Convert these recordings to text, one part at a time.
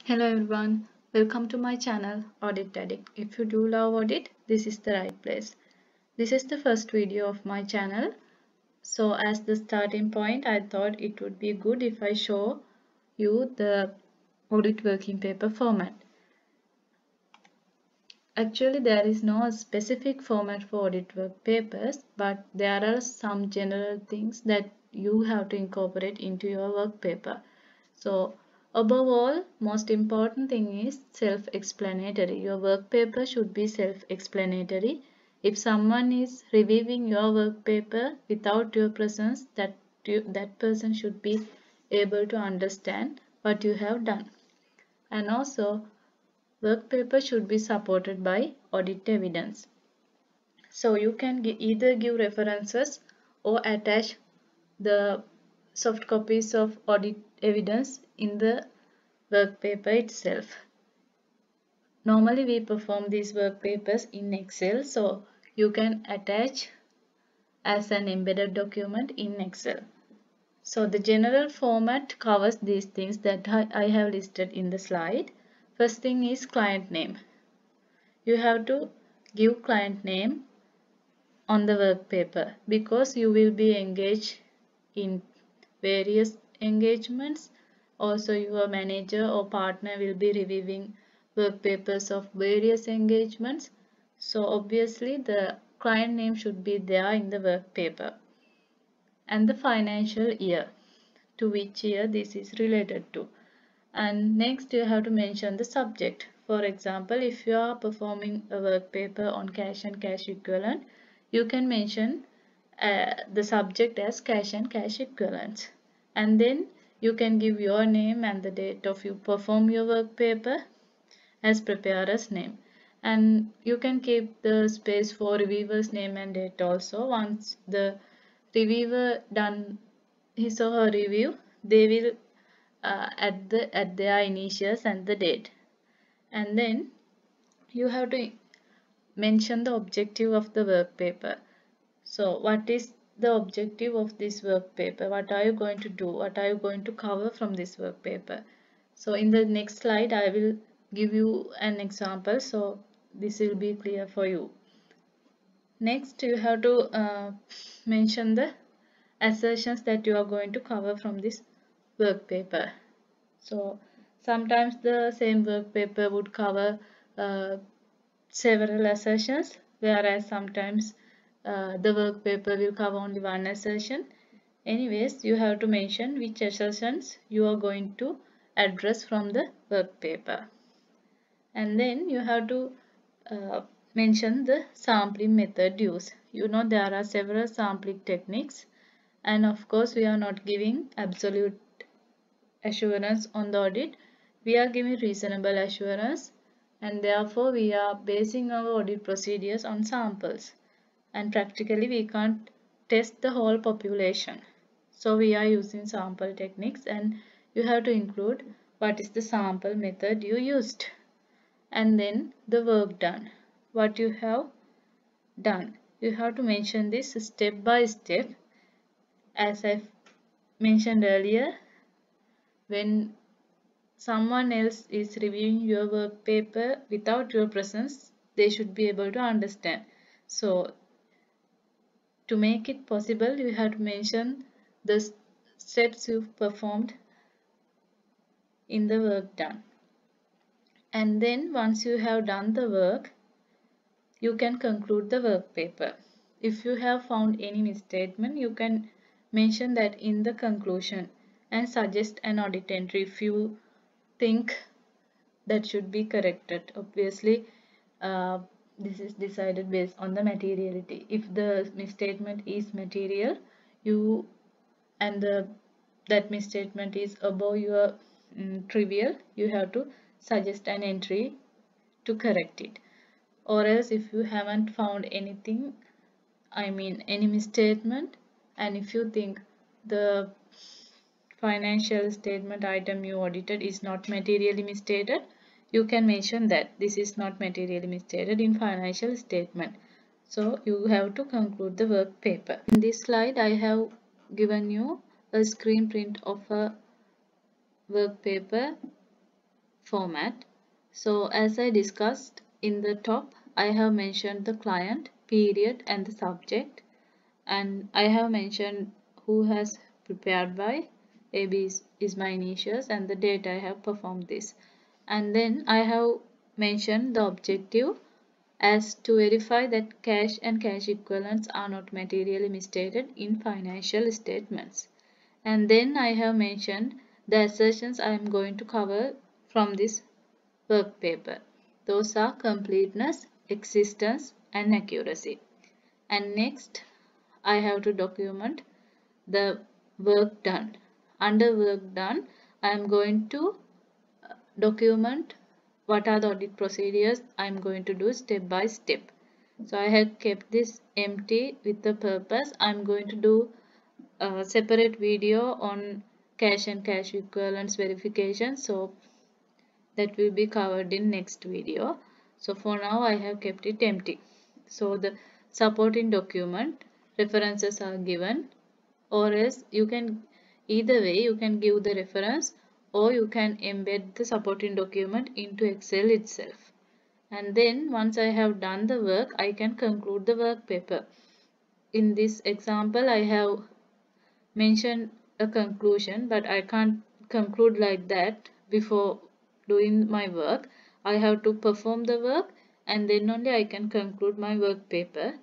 Hello everyone, welcome to my channel Audit Addict. If you do love audit, this is the right place. This is the first video of my channel. So as the starting point, I thought it would be good if I show you the audit working paper format. Actually, there is no specific format for audit work papers, but there are some general things that you have to incorporate into your work paper. So above all, most important thing is self-explanatory. Your work paper should be self-explanatory. If someone is reviewing your work paper without your presence, that person should be able to understand what you have done. And also, work paper should be supported by audit evidence. So you can either give references or attach the soft copies of audit evidence in the work paper itself. Normally we perform these work papers in Excel, so you can attach as an embedded document in Excel. So the general format covers these things that I have listed in the slide. First thing is client name. You have to give client name on the work paper because you will be engaged in various engagements. Also, your manager or partner will be reviewing work papers of various engagements. So obviously the client name should be there in the work paper. And the financial year, to which year this is related to. And next you have to mention the subject. For example, if you are performing a work paper on cash and cash equivalent, you can mention the subject as cash and cash equivalents. And then you can give your name and the date of you perform your work paper as preparer's name. And you can keep the space for reviewer's name and date also. Once the reviewer done his or her review, they will add their initials and the date. And then you have to mention the objective of the work paper. So what is the objective of this work paper? What are you going to do? What are you going to cover from this work paper? So in the next slide I will give you an example, so this will be clear for you. Next you have to mention the assertions that you are going to cover from this work paper. So sometimes the same work paper would cover several assertions, whereas sometimes the work paper will cover only one assertion. Anyways, you have to mention which assertions you are going to address from the work paper. And then you have to mention the sampling method used. You know there are several sampling techniques, and of course we are not giving absolute assurance on the audit. We are giving reasonable assurance, and therefore we are basing our audit procedures on samples, and practically we can't test the whole population, so we are using sample techniques. And you have to include what is the sample method you used, and then the work done, what you have done. You have to mention this step by step. As I mentioned earlier, when someone else is reviewing your work paper without your presence, they should be able to understand. So to make it possible, you have to mention the steps you've performed in the work done. And then once you have done the work, you can conclude the work paper. If you have found any misstatement, you can mention that in the conclusion and suggest an audit entry if you think that should be corrected. Obviously, this is decided based on the materiality. If the misstatement is material, you and that misstatement is above your trivial, you have to suggest an entry to correct it. Or else if you haven't found anything, I mean any misstatement, and if you think the financial statement item you audited is not materially misstated, you can mention that this is not materially misstated in financial statement. So you have to conclude the work paper. In this slide I have given you a screen print of a work paper format. So as I discussed in the top, I have mentioned the client, period and the subject, and I have mentioned who has prepared by. AB is my initials and the date I have performed this. And then I have mentioned the objective as to verify that cash and cash equivalents are not materially misstated in financial statements. And then I have mentioned the assertions I am going to cover from this work paper. Those are completeness, existence, and accuracy. And next, I have to document the work done. Under work done, I am going to document what are the audit procedures I am going to do step by step. So I have kept this empty with the purpose. I am going to do a separate video on cash and cash equivalents verification. So that will be covered in next video. So for now I have kept it empty. So the supporting document references are given, or else you can, either way you can give the reference or you can embed the supporting document into Excel itself. And then once I have done the work, I can conclude the work paper. In this example I have mentioned a conclusion, but I can't conclude like that before doing my work. I have to perform the work and then only I can conclude my work paper.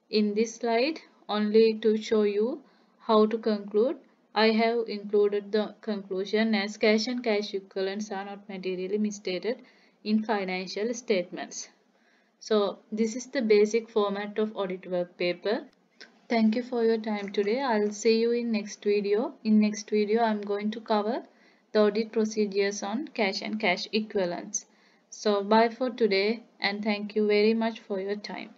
In this slide, only to show you how to conclude, I have included the conclusion as cash and cash equivalents are not materially misstated in financial statements. So this is the basic format of audit work paper. Thank you for your time today. I'll see you in next video. In next video, I'm going to cover the audit procedures on cash and cash equivalents. So bye for today and thank you very much for your time.